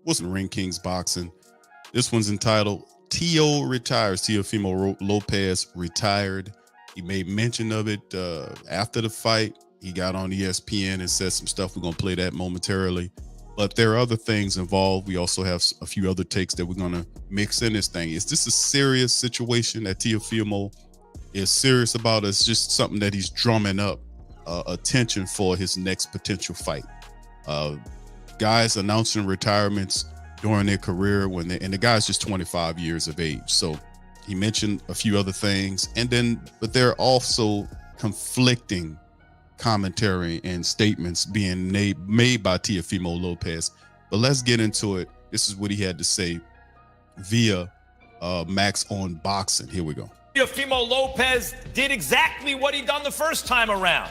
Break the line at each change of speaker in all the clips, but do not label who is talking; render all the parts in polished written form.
Wasn't Ring Kings Boxing. This one's entitled Retires. Teofimo Lopez retired. He made mention of it after the fight. He got on ESPN and said some stuff. We're going to play that momentarily. But there are other things involved. We also have a few other takes that we're going to mix in this thing. Is this a serious situation that Teofimo is serious about? It's just something that he's drumming up attention for his next potential fight. Guys announcing retirements during their career and the guy's just 25 years of age. So he mentioned a few other things, but there are also conflicting commentary and statements being made by Teofimo Lopez. But let's get into it. This is what he had to say via Max on Boxing. Here we go.
Teofimo Lopez did exactly what he done the first time around.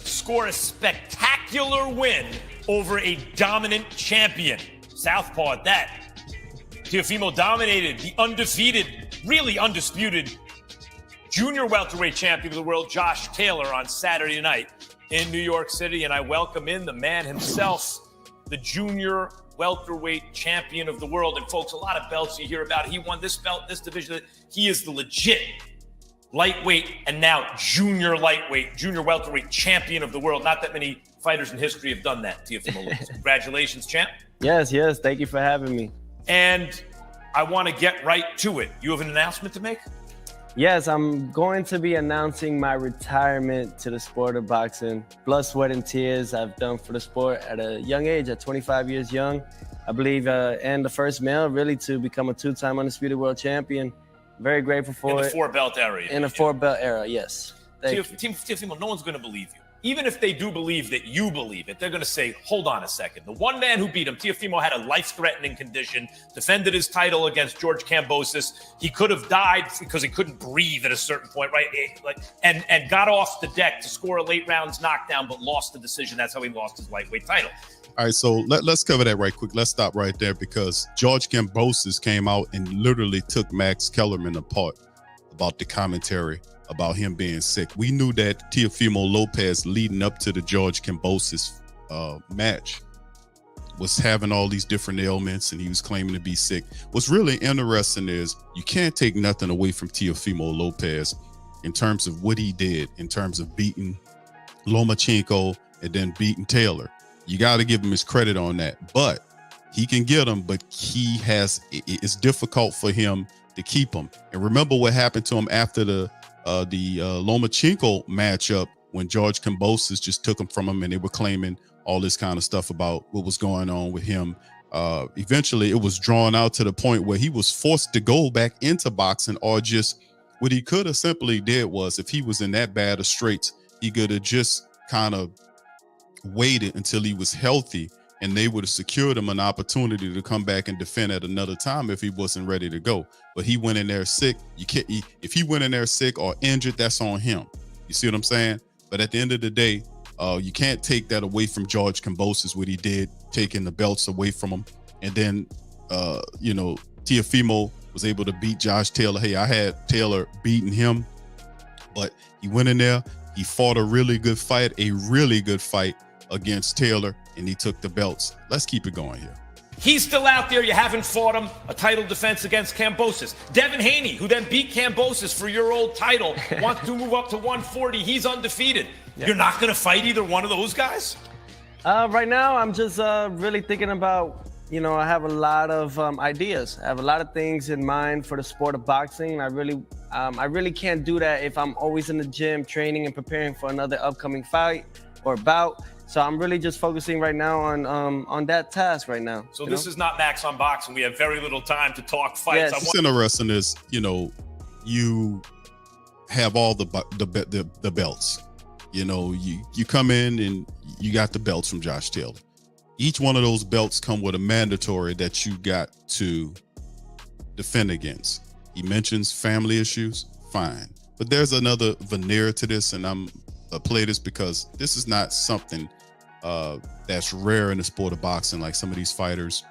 Score a spectacular win over a dominant champion. Southpaw at that. Teofimo dominated the undefeated, really undisputed junior welterweight champion of the world, Josh Taylor, on Saturday night in New York City. And I welcome in the man himself, the junior welterweight champion of the world. And folks, a lot of belts you hear about. He won this belt, this division. He is the legit lightweight and now junior welterweight champion of the world. Not that many fighters in history have done that, Teofimo Lopez. Congratulations, champ.
Yes. Thank you for having me.
And I want to get right to it. You have an announcement to make?
Yes, I'm going to be announcing my retirement to the sport of boxing. Blood, sweat, and tears I've done for the sport at a young age, at 25 years young. I believe, and the first male really to become a two-time undisputed world champion. Very grateful for it.
In the four-belt era.
In the four-belt era, yes.
Teofimo, no one's going to believe you. Even if they do believe that you believe it, they're going to say, hold on a second. The one man who beat him, Teofimo, had a life-threatening condition, defended his title against George Kambosos. He could have died because he couldn't breathe at a certain point, right? And got off the deck to score a late rounds knockdown, but lost the decision. That's how he lost his lightweight title.
All right, so let's cover that right quick. Let's stop right there because George Kambosos came out and literally took Max Kellerman apart about the commentary about him being sick. We knew that Teofimo Lopez, leading up to the George Kambosos match, was having all these different ailments and he was claiming to be sick. What's really interesting is you can't take nothing away from Teofimo Lopez in terms of what he did, in terms of beating Lomachenko and then beating Taylor. You got to give him his credit on that. But he can get him, but it's difficult for him to keep him. And remember what happened to him after the Lomachenko matchup when George Kambosos just took him from him and they were claiming all this kind of stuff about what was going on with him. Eventually, it was drawn out to the point where he was forced to go back into boxing, or just what he could have simply did was, if he was in that bad of straits, he could have just kind of waited until he was healthy and they would have secured him an opportunity to come back and defend at another time if he wasn't ready to go. But he went in there sick. If he went in there sick or injured, that's on him. You see what I'm saying? But at the end of the day, you can't take that away from George Kambosos, what he did, taking the belts away from him. And then, Teofimo was able to beat Josh Taylor. Hey, I had Taylor beating him, but he went in there. He fought a really good fight against Taylor, and he took the belts. Let's keep it going here.
He's still out there. You haven't fought him. A title defense against Kambosos. Devin Haney, who then beat Kambosos for your old title, wants to move up to 140. He's undefeated. Yeah. You're not going to fight either one of those guys?
Right now, I'm just really thinking about, I have a lot of ideas. I have a lot of things in mind for the sport of boxing. I really can't do that if I'm always in the gym training and preparing for another upcoming fight or bout. So I'm really just focusing right now on that task right now.
So this is not Max on Boxing. We have very little time to talk fights.
Yes. What's interesting is, you have all the belts. You come in and you got the belts from Josh Taylor. Each one of those belts come with a mandatory that you got to defend against. He mentions family issues, fine. But there's another veneer to this, and I'm play this because this is not something that's rare in the sport of boxing. Like some of these fighters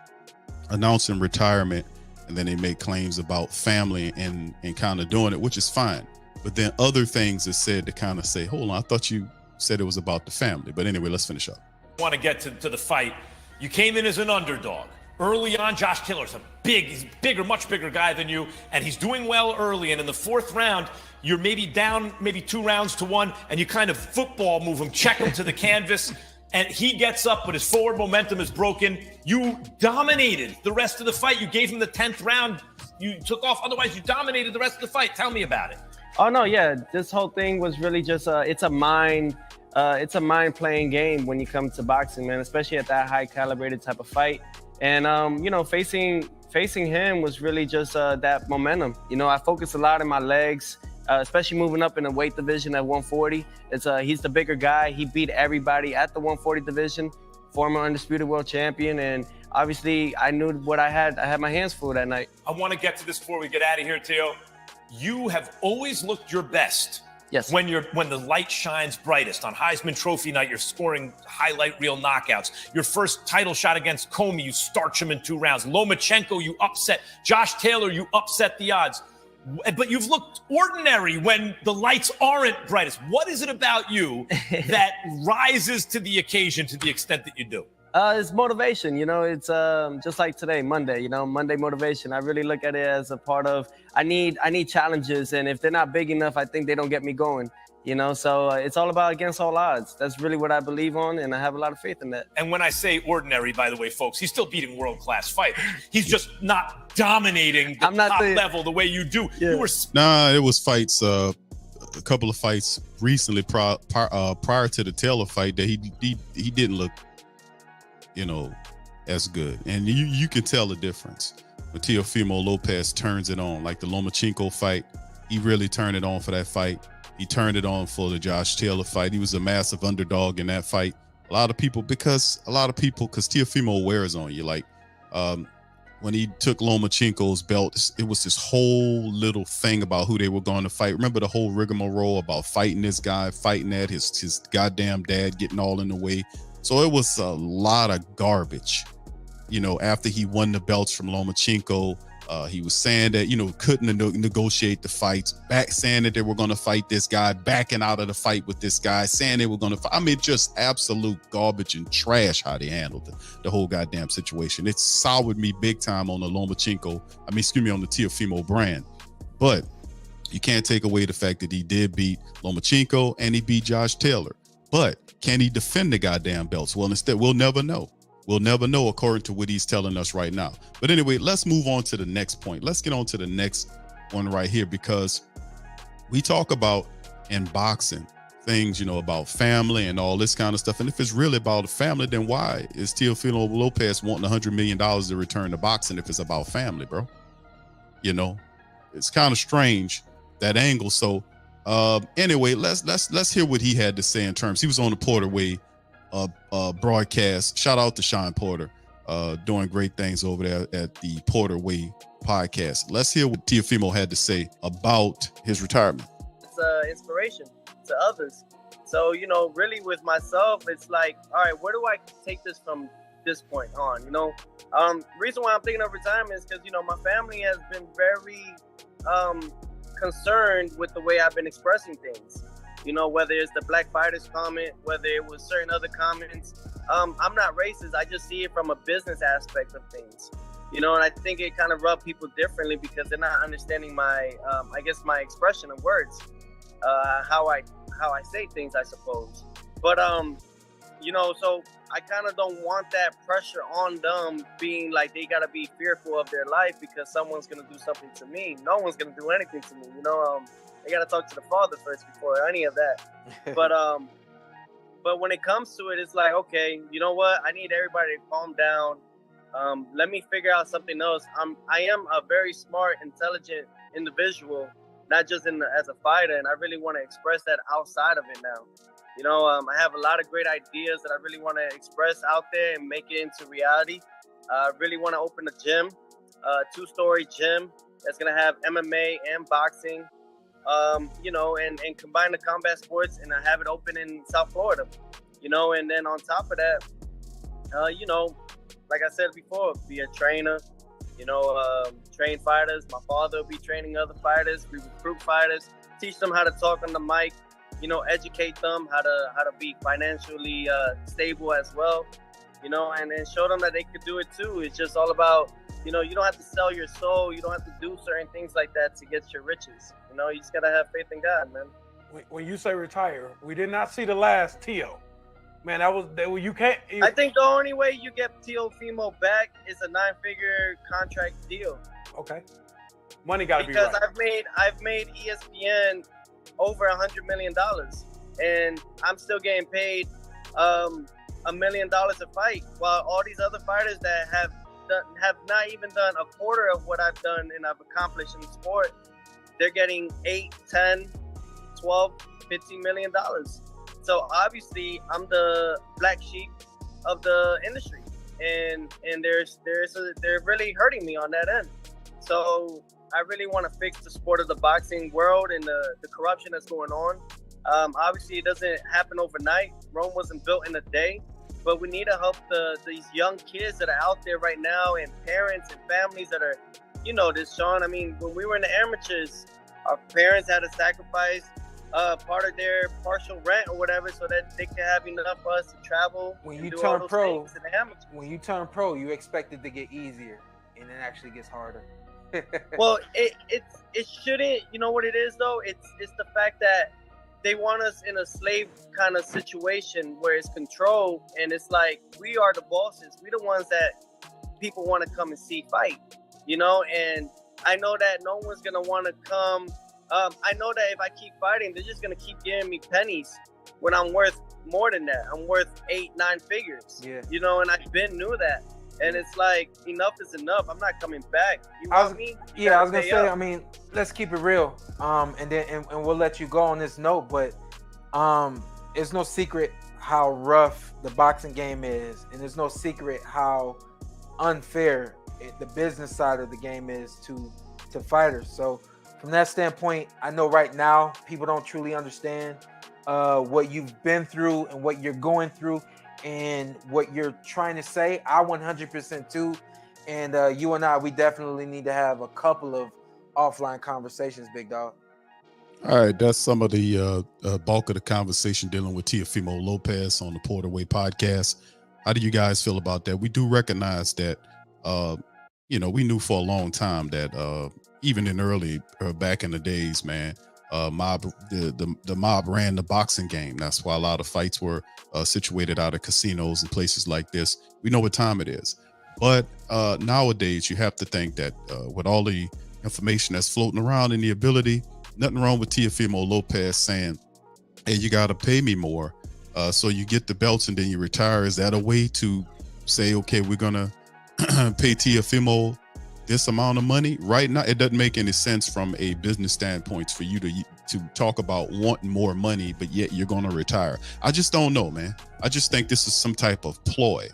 announcing retirement and then they make claims about family and kind of doing it, which is fine. But then other things are said to kind of say, hold on, I thought you said it was about the family. But anyway, let's finish up.
I want to get to the fight. You came in as an underdog. Early on, Josh Taylor's he's bigger, much bigger guy than you, and he's doing well early. And in the 4th round, you're maybe down 2 rounds to 1, and you kind of football move him, check him to the canvas, and he gets up, but his forward momentum is broken. You dominated the rest of the fight. You gave him the 10th round. You took off. Otherwise, you dominated the rest of the fight. Tell me about it.
Oh no, yeah. This whole thing was really just it's a mind playing game when you come to boxing, man. Especially at that high calibrated type of fight. And you know, facing him was really just that momentum. You know, I focused a lot in my legs, especially moving up in the weight division at 140. He's the bigger guy. He beat everybody at the 140 division, former undisputed world champion, and obviously I knew what I had. I had my hands full that night.
I want to get to this before we get out of here, Teo. You have always looked your best.
Yes.
When the light shines brightest. On Heisman Trophy night, you're scoring highlight reel knockouts. Your first title shot against Comey, you starch him in 2 rounds. Lomachenko, you upset. Josh Taylor, you upset the odds. But you've looked ordinary when the lights aren't brightest. What is it about you that rises to the occasion to the extent that you do?
It's motivation. You know, it's just like today, Monday. You know, Monday motivation. I really look at it as a part of I need challenges, and if they're not big enough, I think they don't get me going. You know, so it's all about against all odds. That's really what I believe on, and I have a lot of faith in that.
And when I say ordinary, by the way, folks, he's still beating world-class fighters. He's just not dominating the top level the way you do.
Yeah.
Nah, it was fights. A couple of fights recently prior to the Taylor fight that he didn't look, you know, as good. And you can tell the difference when Teofimo Lopez turns it on. Like the Lomachenko fight, he really turned it on for that fight. He turned it on for the Josh Taylor fight. He was a massive underdog in that fight. A lot of people, because Teofimo wears on you. Like when he took Lomachenko's belt, it was this whole little thing about who they were going to fight. Remember the whole rigmarole about fighting this guy, fighting that, his goddamn dad getting all in the way. So it was a lot of garbage, you know, after he won the belts from Lomachenko. He was saying that, you know, couldn't negotiate the fights, saying that they were going to fight this guy, backing out of the fight with this guy, saying they were going to fight. I mean, just absolute garbage and trash how they handled the whole goddamn situation. It soured me big time on the Lomachenko. on the Teofimo brand. But you can't take away the fact that he did beat Lomachenko and he beat Josh Taylor. But can he defend the goddamn belts? Well, instead, we'll never know. We'll never know according to what he's telling us right now. But anyway, let's move on to the next point. Let's get on to the next one right here, because we talk about in boxing things, you know, about family and all this kind of stuff. And if it's really about a family, then why is Teofimo Lopez wanting $100 million to return to boxing if it's about family, bro? You know, it's kind of strange, that angle. So anyway, let's hear what he had to say in terms. He was on the Porter Way broadcast. Shout out to Sean Porter, doing great things over there at the Porter Way podcast. Let's hear what Teofimo had to say about his retirement.
It's inspiration to others. So, you know, really with myself, it's like, all right, where do I take this from this point on? You know, reason why I'm thinking of retirement is because, you know, my family has been very concerned with the way I've been expressing things. You know, whether it's the Black Fighters comment, whether it was certain other comments. I'm not racist. I just see it from a business aspect of things. You know, and I think it kind of rubbed people differently because they're not understanding my, I guess, my expression of words, how I say things, I suppose. But, you know, so I kind of don't want that pressure on them being like they got to be fearful of their life because someone's going to do something to me. No one's going to do anything to me, you know. They got to talk to the Father first before any of that. But when it comes to it, it's like, okay, you know what? I need everybody to calm down. Let me figure out something else. I am a very smart, intelligent individual, not just as a fighter, and I really want to express that outside of it now. You know, I have a lot of great ideas that I really want to express out there and make it into reality. I really want to open a gym, a 2-story gym that's going to have MMA and boxing. You know, and combine the combat sports, and I have it open in South Florida, you know, and then on top of that, you know, like I said before, be a trainer, you know, train fighters. My father will be training other fighters. We recruit fighters, teach them how to talk on the mic, you know, educate them how to be financially stable as well. you know, and show them that they could do it too. It's just all about, you know, you don't have to sell your soul. You don't have to do certain things like that to get your riches. You know, you just got to have faith in God, man.
When you say retire, we did not see the last Teo. Man, you can't.
I think the only way you get Teofimo back is a 9-figure contract deal.
Okay. Money got to be
right.
Because
I've made ESPN over $100 million, and I'm still getting paid $1 million a fight, while all these other fighters that have not even done a quarter of what I've done and I've accomplished in the sport, they're getting 8, 10, 12, $15 million. So obviously I'm the black sheep of the industry, and they're really hurting me on that end. So I really want to fix the sport of the boxing world and the corruption that's going on. Obviously it doesn't happen overnight. Rome wasn't built in a day, but we need to help these young kids that are out there right now, and parents and families that are, you know this, Sean. I mean, when we were in the amateurs, our parents had to sacrifice part of their partial rent or whatever so that they can have enough for us to travel.
When you turn pro, you expect it to get easier, and it actually gets harder.
Well, it shouldn't. You know what it is though? It's the fact that they want us in a slave kind of situation where it's control, and it's like we are the bosses. We the ones that people want to come and see fight. You know, and I know that no one's gonna want to come. I know that if I keep fighting, they're just gonna keep giving me pennies when I'm worth more than that. I'm worth 8, 9 figures.
Yeah.
You know, and I've been knew that. And it's like, enough is enough. I'm not coming back. You want me?
Yeah, I was gonna say. Up. I mean, let's keep it real. And we'll let you go on this note. But it's no secret how rough the boxing game is, and there's no secret how unfair the business side of the game is to fighters. So from that standpoint, I know right now people don't truly understand what you've been through and what you're going through and what you're trying to say. I 100% too. And you and I, we definitely need to have a couple of offline conversations, big dog.
All right, that's some of the bulk of the conversation dealing with Teofimo Lopez on the Porterway podcast. How do you guys feel about that? We do recognize that, you know, we knew for a long time that even in early back in the days, man, the mob ran the boxing game. That's why a lot of fights were situated out of casinos and places like this. We know what time it is. But nowadays, you have to think that with all the information that's floating around and the ability, nothing wrong with Teofimo Lopez saying, hey, you got to pay me more. So you get the belts and then you retire. Is that a way to say, okay, we're going to pay Teofimo this amount of money? Right now, it doesn't make any sense from a business standpoint for you to talk about wanting more money, but yet you're going to retire. I just don't know, man. I just think this is some type of ploy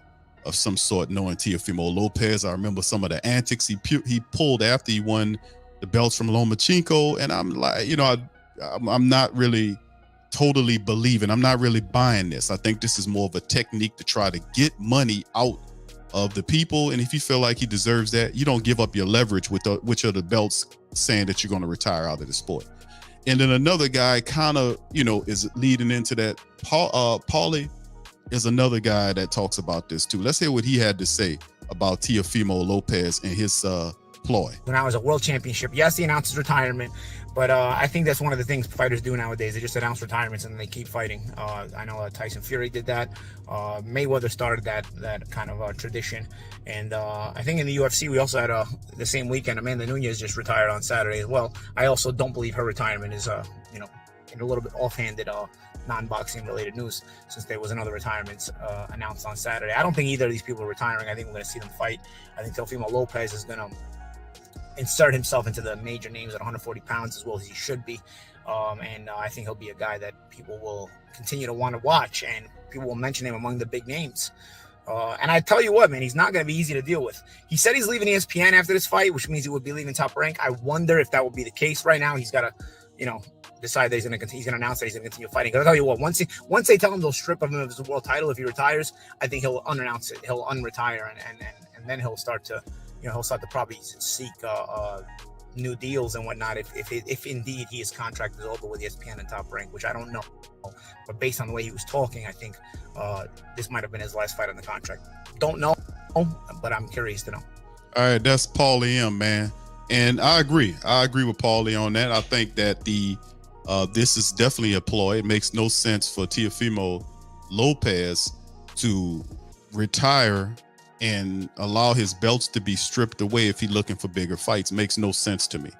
of some sort, knowing Teofimo Lopez. I remember some of the antics he pulled after he won the belts from Lomachenko, and I'm like, you know, I'm not really totally believing. I'm not really buying this. I think this is more of a technique to try to get money out of the people, and if you feel like he deserves that, you don't give up your leverage with which are the belts saying that you're going to retire out of the sport. And then another guy kind of, you know, is leading into that. Paulie is another guy that talks about this too. Let's hear what he had to say about Teofimo Lopez and his ploy.
When I was a world championship, yes, he announced his retirement, but I think that's one of the things fighters do nowadays. They just announce retirements and they keep fighting. I know Tyson Fury did that. Mayweather started that kind of tradition. And I think in the UFC, we also had the same weekend, Amanda Nunes just retired on Saturday as well. I also don't believe her retirement is, you know, in a little bit offhanded non-boxing related news, since there was another retirement announced on Saturday. I don't think either of these people are retiring. I think we're going to see them fight. I think Teofimo Lopez is going to insert himself into the major names at 140 pounds as well as he should be. And I think he'll be a guy that people will continue to want to watch, and people will mention him among the big names. And I tell you what, man, he's not going to be easy to deal with. He said he's leaving ESPN after this fight, which means he would be leaving Top Rank. I wonder if that will be the case right now. He's got to, you know, decide that he's going to announce that he's going to continue fighting. Because I'll tell you what, once they tell him they'll strip him of his world title if he retires, I think he'll unannounce it. He'll unretire, and then he'll start to, you know, he'll start to probably seek new deals and whatnot if indeed his contract is over with ESPN and Top Rank, which I don't know. But based on the way he was talking, I think this might have been his last fight on the contract. Don't know, but I'm curious to know.
All right, that's Paulie M, man. And I agree. I agree with Paulie on that. I think that this is definitely a ploy. It makes no sense for Teofimo Lopez to retire and allow his belts to be stripped away if he's looking for bigger fights. Makes no sense to me.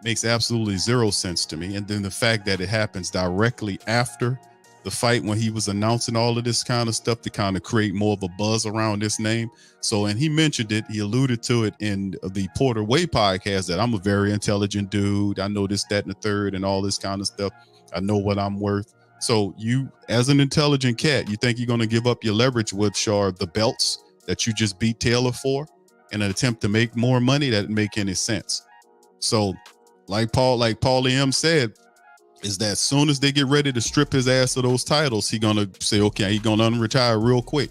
Makes absolutely zero sense to me. And then the fact that it happens directly after the fight when he was announcing all of this kind of stuff to kind of create more of a buzz around this name. So, and he mentioned it, he alluded to it in the Porter Way podcast that I'm a very intelligent dude. I know this, that, and the third and all this kind of stuff. I know what I'm worth. So you, as an intelligent cat, you think you're going to give up your leverage, which are the belts that you just beat Taylor for in an attempt to make more money? That didn't make any sense. So like Paulie M said, is that as soon as they get ready to strip his ass of those titles, he's gonna say, okay, he's gonna unretire real quick.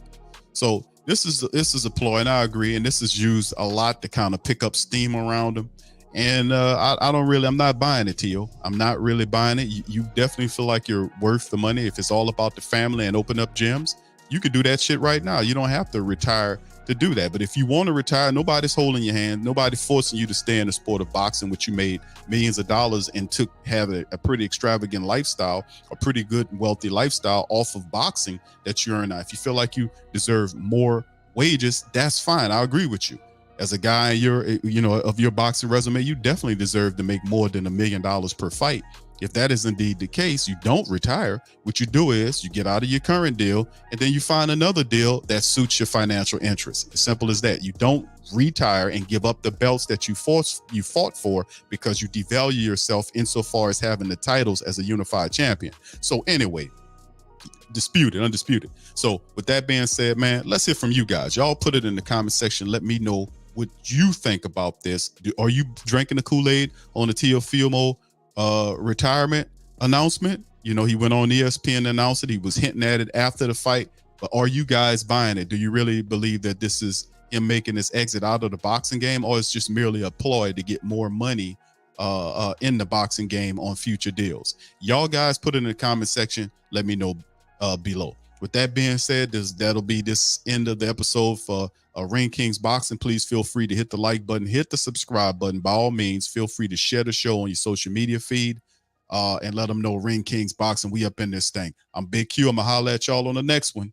So this is a ploy, and I agree. And this is used a lot to kind of pick up steam around him. And I'm not buying it, Tio. I'm not really buying it. You definitely feel like you're worth the money. If it's all about the family and open up gyms, you could do that shit right now. You don't have to retire to do that. But if you want to retire, nobody's holding your hand. Nobody's forcing you to stay in the sport of boxing, which you made millions of dollars and have a pretty extravagant lifestyle, a pretty good, wealthy lifestyle off of boxing that you earn now. If you feel like you deserve more wages, that's fine. I agree with you. As a guy, of your boxing resume, you definitely deserve to make more than $1 million per fight. If that is indeed the case, you don't retire. What you do is you get out of your current deal and then you find another deal that suits your financial interests. As simple as that. You don't retire and give up the belts that you fought for because you devalue yourself insofar as having the titles as a unified champion. So anyway, undisputed. So with that being said, man, let's hear from you guys. Y'all put it in the comment section. Let me know what you think about this. Are you drinking the Kool-Aid on the Teofimo retirement announcement? He went on ESPN and announced it. He was hinting at it after the fight. But are you guys buying it? Do you really believe that this is him making this exit out of the boxing game, or it's just merely a ploy to get more money in the boxing game on future deals? Y'all guys put it in the comment section. Let me know below. With that being said, that'll be this end of the episode for Ring Kings Boxing. Please feel free to hit the like button, hit the subscribe button. By all means, feel free to share the show on your social media feed and let them know Ring Kings Boxing. We up in this thing. I'm Big Q. I'm going to holler at y'all on the next one.